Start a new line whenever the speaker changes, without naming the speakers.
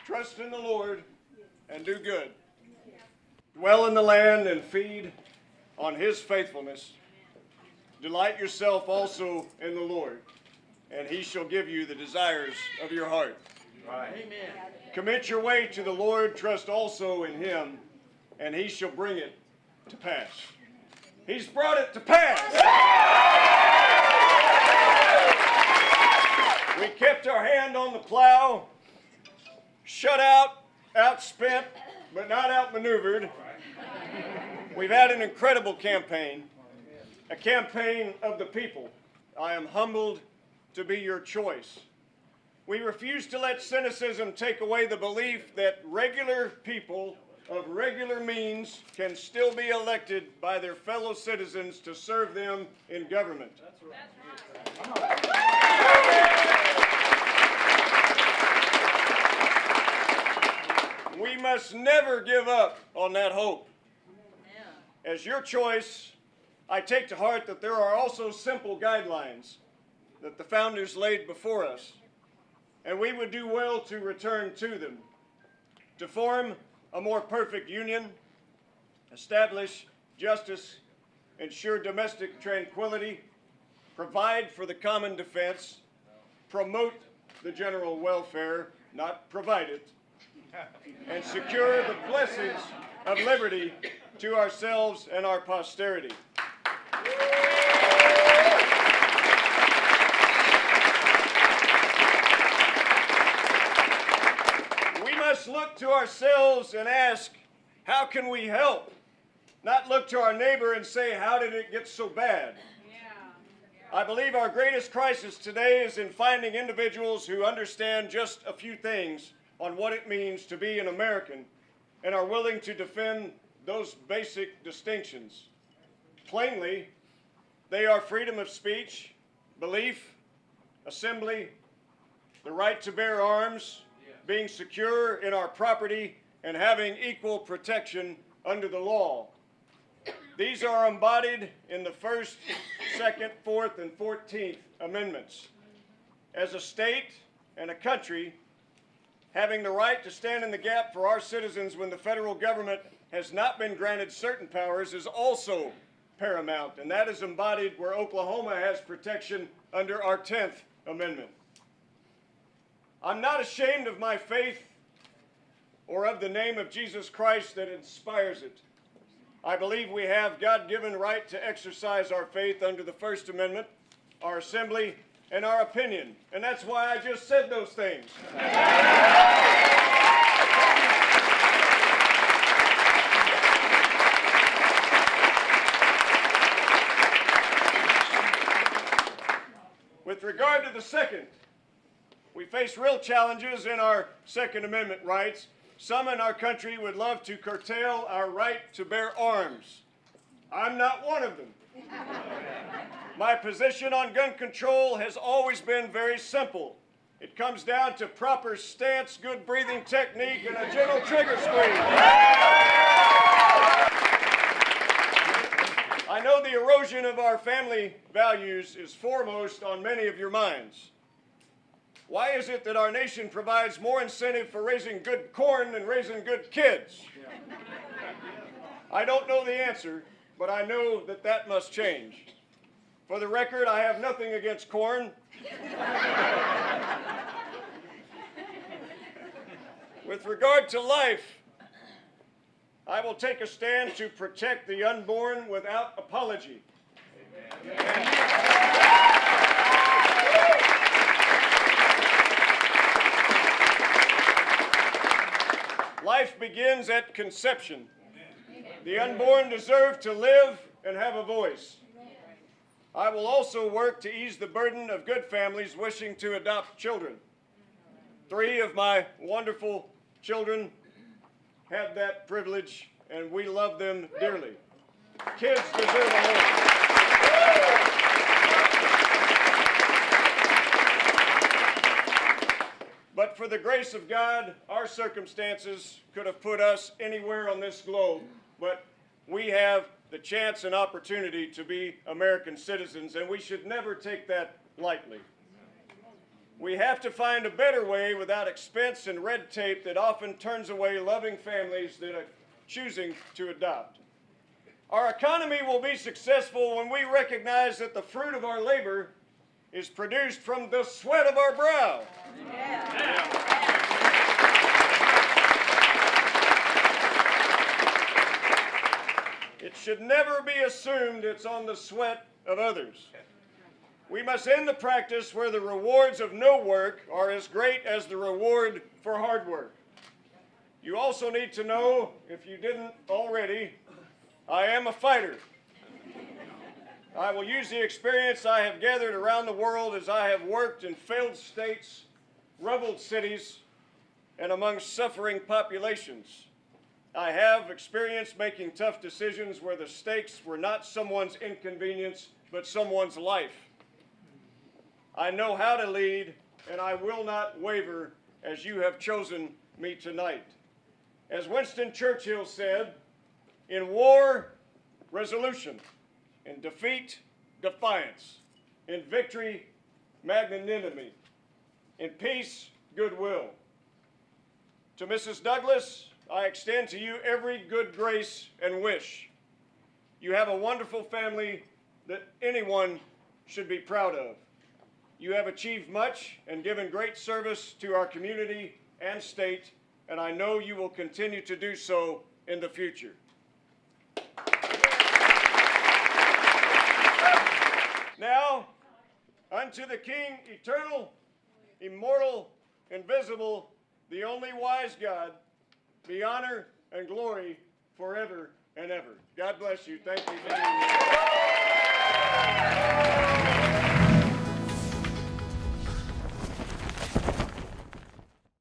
Trust in the Lord and do good. Dwell in the land and feed on His faithfulness. Delight yourself also in the Lord, and He shall give you the desires of your heart.
Right. Amen.
Commit your way to the Lord, trust also in Him, and He shall bring it to pass. He's brought it to pass. We kept our hand on the plow, shut out, outspent, but not outmaneuvered. We've had an incredible campaign, a campaign of the people. I am humbled to be your choice. We refuse to let cynicism take away the belief that regular people of regular means can still be elected by their fellow citizens to serve them in government. That's right. We must never give up on that hope. As your choice, I take to heart that there are also simple guidelines that the founders laid before us, and we would do well to return to them. To form a more perfect union, establish justice, ensure domestic tranquility, provide for the common defense, promote the general welfare, not provide it, and secure the blessings of liberty to ourselves and our posterity. We must look to ourselves and ask, how can we help? Not look to our neighbor and say, how did it get so bad? I believe our greatest crisis today is in finding individuals who understand just a few things on what it means to be an American and are willing to defend those basic distinctions. Plainly, they are freedom of speech, belief, assembly, the right to bear arms, being secure in our property, and having equal protection under the law. These are embodied in the 1st, 2nd, 4th, and 14th Amendments. As a state and a country, having the right to stand in the gap for our citizens when the federal government has not been granted certain powers is also paramount, and that is embodied where Oklahoma has protection under our 10th Amendment. I'm not ashamed of my faith or of the name of Jesus Christ that inspires it. I believe we have God-given right to exercise our faith under the First Amendment, our assembly, and our opinion, and that's why I just said those things. With regard to the second, we face real challenges in our Second Amendment rights. Some in our country would love to curtail our right to bear arms. I'm not one of them. My position on gun control has always been very simple. It comes down to proper stance, good breathing technique, and a gentle trigger squeeze. I know the erosion of our family values is foremost on many of your minds. Why is it that our nation provides more incentive for raising good corn than raising good kids? I don't know the answer, but I know that that must change. For the record, I have nothing against corn. With regard to life, I will take a stand to protect the unborn without apology. Life begins at conception. The unborn deserve to live and have a voice. I will also work to ease the burden of good families wishing to adopt children. 3 of my wonderful children had that privilege, and we love them dearly. Kids deserve a home. But for the grace of God, our circumstances could have put us anywhere on this globe, but we have the chance and opportunity to be American citizens, and we should never take that lightly. We have to find a better way without expense and red tape that often turns away loving families that are choosing to adopt. Our economy will be successful when we recognize that the fruit of our labor is produced from the sweat of our brow. It should never be assumed it's on the sweat of others. We must end the practice where the rewards of no work are as great as the reward for hard work. You also need to know, if you didn't already, I am a fighter. I will use the experience I have gathered around the world as I have worked in failed states, rebel cities, and among suffering populations. I have experienced making tough decisions where the stakes were not someone's inconvenience, but someone's life. I know how to lead, and I will not waver as you have chosen me tonight. As Winston Churchill said, in war, resolution. In defeat, defiance. In victory, magnanimity. In peace, goodwill. To Mrs. Douglas, I extend to you every good grace and wish. You have a wonderful family that anyone should be proud of. You have achieved much and given great service to our community and state, and I know you will continue to do so in the future. Now, unto the King, eternal, immortal, invisible, the only wise God, be honor and glory forever and ever. God bless you. Thank you for being here.